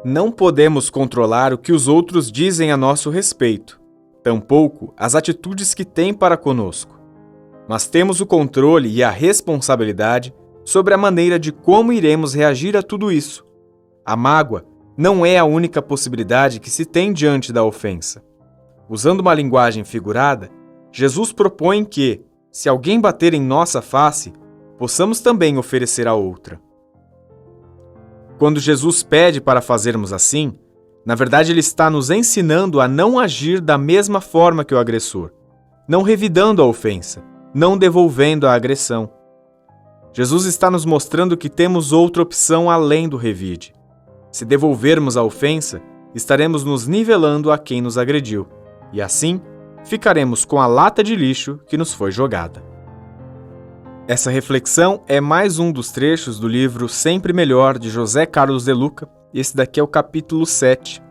Não podemos controlar o que os outros dizem a nosso respeito, tampouco as atitudes que têm para conosco. Mas temos o controle e a responsabilidade sobre a maneira de como iremos reagir a tudo isso. A mágoa não é a única possibilidade que se tem diante da ofensa. Usando uma linguagem figurada, Jesus propõe que, se alguém bater em nossa face, possamos também oferecer a outra. Quando Jesus pede para fazermos assim, na verdade ele está nos ensinando a não agir da mesma forma que o agressor, não revidando a ofensa, não devolvendo a agressão. Jesus está nos mostrando que temos outra opção além do revide. Se devolvermos a ofensa, estaremos nos nivelando a quem nos agrediu, e assim ficaremos com a lata de lixo que nos foi jogada. Essa reflexão é mais um dos trechos do livro Sempre Melhor, de José Carlos de Luca. Esse daqui é o capítulo 7.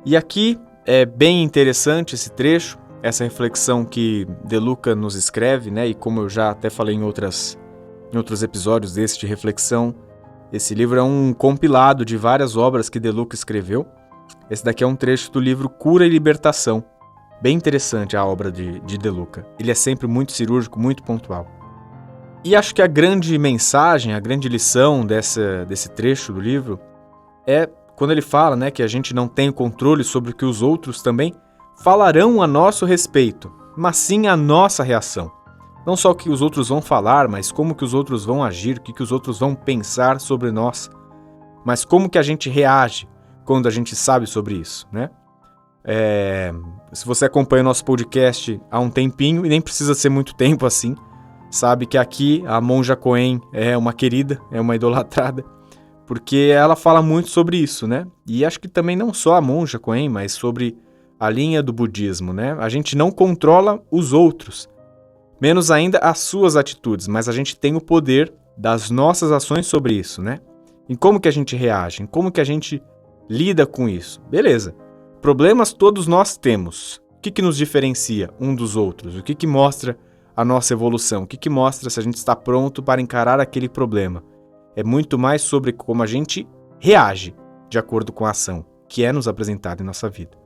E aqui é bem interessante esse trecho, essa reflexão que de Luca nos escreve, né? E como eu já até falei em outros episódios desse de reflexão, esse livro é um compilado de várias obras que de Luca escreveu. Esse daqui é um trecho do livro Cura e Libertação. Bem interessante a obra de Luca. Ele é sempre muito cirúrgico, muito pontual. E acho que a grande mensagem, a grande lição desse trecho do livro é quando ele fala, né, que a gente não tem controle sobre o que os outros também falarão a nosso respeito, mas sim a nossa reação. Não só o que os outros vão falar, mas como que os outros vão agir, o que os outros vão pensar sobre nós, mas como que a gente reage quando a gente sabe sobre isso, né? Se você acompanha o nosso podcast há um tempinho, e nem precisa ser muito tempo assim, sabe que aqui a Monja Coen é uma querida, é uma idolatrada, porque ela fala muito sobre isso, né? E acho que também não só a Monja Coen, mas sobre a linha do budismo, né? A gente não controla os outros, menos ainda as suas atitudes, mas a gente tem o poder das nossas ações sobre isso, né? Em como que a gente reage, em como que a gente lida com isso. Beleza, problemas todos nós temos. O que nos diferencia um dos outros? O que mostra a nossa evolução? O que mostra se a gente está pronto para encarar aquele problema? É muito mais sobre como a gente reage de acordo com a ação que é nos apresentada em nossa vida.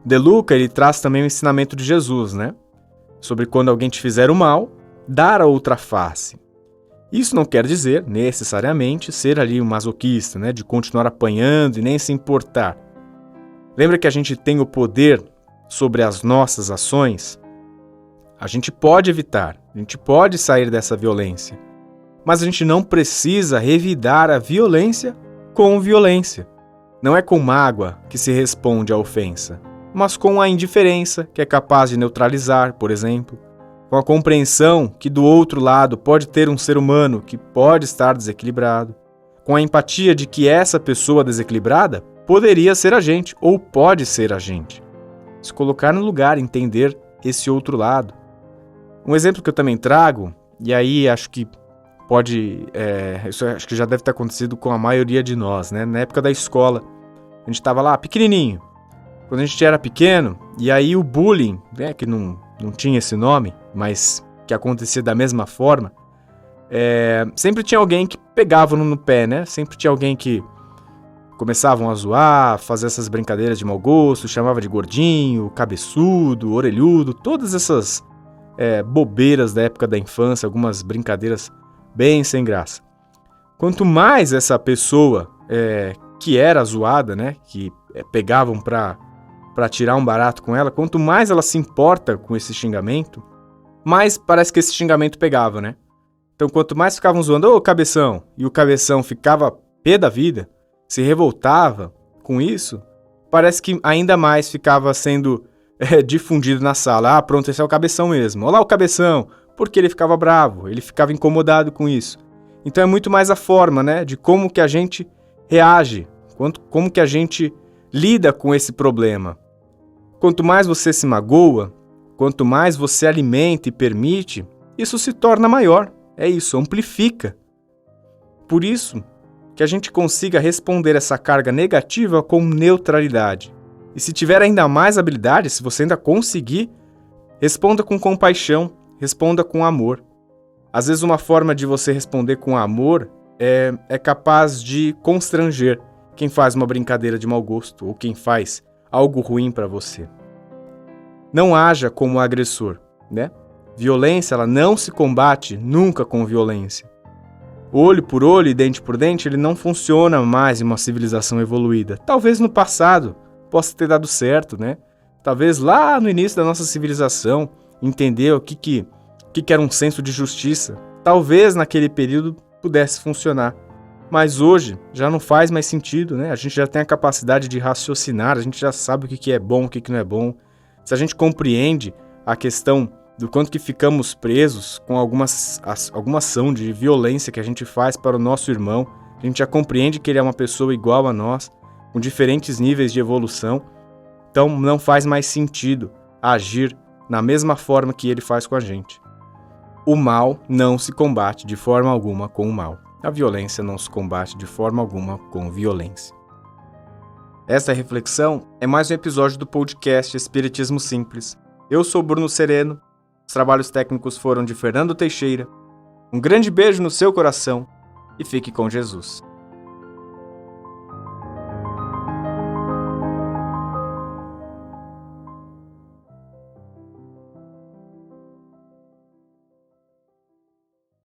De Luca, ele traz também o ensinamento de Jesus, né? Sobre quando alguém te fizer o mal, dar a outra face. Isso não quer dizer, necessariamente, ser ali um masoquista, né? De continuar apanhando e nem se importar. Lembra que a gente tem o poder sobre as nossas ações? A gente pode evitar, a gente pode sair dessa violência, mas a gente não precisa revidar a violência com violência. Não é com mágoa que se responde à ofensa, mas com a indiferença, que é capaz de neutralizar, por exemplo, com a compreensão que do outro lado pode ter um ser humano que pode estar desequilibrado, com a empatia de que essa pessoa desequilibrada poderia ser a gente ou pode ser a gente. Se colocar no lugar, entender esse outro lado. Um exemplo que eu também trago, e aí acho que isso acho que já deve ter acontecido com a maioria de nós, né? Na época da escola, a gente estava lá pequenininho, quando a gente era pequeno, e aí o bullying, né, que não tinha esse nome, mas que acontecia da mesma forma, sempre tinha alguém que pegava no pé, né? Sempre tinha alguém que começavam a zoar, fazer essas brincadeiras de mau gosto, chamava de gordinho, cabeçudo, orelhudo, todas essas bobeiras da época da infância, algumas brincadeiras bem sem graça. Quanto mais essa pessoa que era zoada, né, que pegavam para tirar um barato com ela, quanto mais ela se importa com esse xingamento, mais parece que esse xingamento pegava, né? Então, quanto mais ficavam zoando, ô cabeção, e o cabeção ficava pé da vida, se revoltava com isso, parece que ainda mais ficava sendo difundido na sala. Ah, pronto, esse é o cabeção mesmo. Olha lá o cabeção, porque ele ficava bravo, ele ficava incomodado com isso. Então é muito mais a forma, né, de como que a gente reage, como que a gente lida com esse problema. Quanto mais você se magoa, quanto mais você alimenta e permite, isso se torna maior. É isso, amplifica. Por isso que a gente consiga responder essa carga negativa com neutralidade. E se tiver ainda mais habilidade, se você ainda conseguir, responda com compaixão, responda com amor. Às vezes uma forma de você responder com amor é capaz de constranger quem faz uma brincadeira de mau gosto ou quem faz algo ruim para você. Não haja como agressor, né? Violência, ela não se combate nunca com violência. Olho por olho e dente por dente, ele não funciona mais em uma civilização evoluída. Talvez no passado possa ter dado certo, né? Talvez lá no início da nossa civilização entender o que era um senso de justiça. Talvez naquele período pudesse funcionar. Mas hoje já não faz mais sentido, né? A gente já tem a capacidade de raciocinar, a gente já sabe o que é bom, o que não é bom. Se a gente compreende a questão do quanto que ficamos presos com alguma ação de violência que a gente faz para o nosso irmão, a gente já compreende que ele é uma pessoa igual a nós, com diferentes níveis de evolução, então não faz mais sentido agir na mesma forma que ele faz com a gente. O mal não se combate de forma alguma com o mal. A violência não se combate de forma alguma com violência. Essa reflexão é mais um episódio do podcast Espiritismo Simples. Eu sou Bruno Sereno, os trabalhos técnicos foram de Fernando Teixeira. Um grande beijo no seu coração e fique com Jesus.